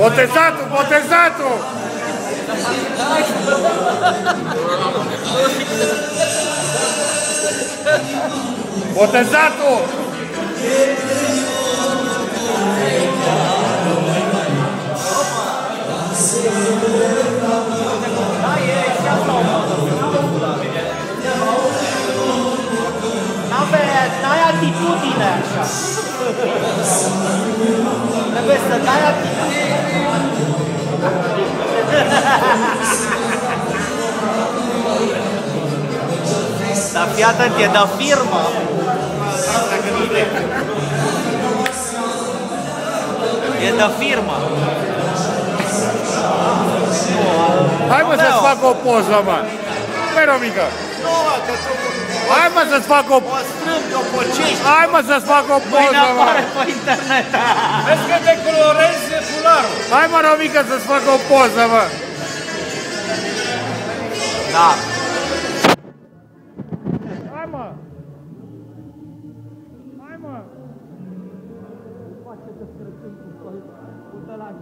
Botezatul, botezatul! Botezatul! N-ai atitudine așa. Trebuie să dai atitudine. Dar fii atent, e de firmă. E de firmă. Hai mă să-ți fac o poză, mă! Mai Romica! Hai mă să-ți fac o... O strâmbi, o pocești. Hai mă să-ți fac o poză, Mâine mă! apare pe internet. Vezi că decolorezi fularul. Hai mă, Romica, să-ți fac o poză, mă! Da. Hai mă! Hai mă!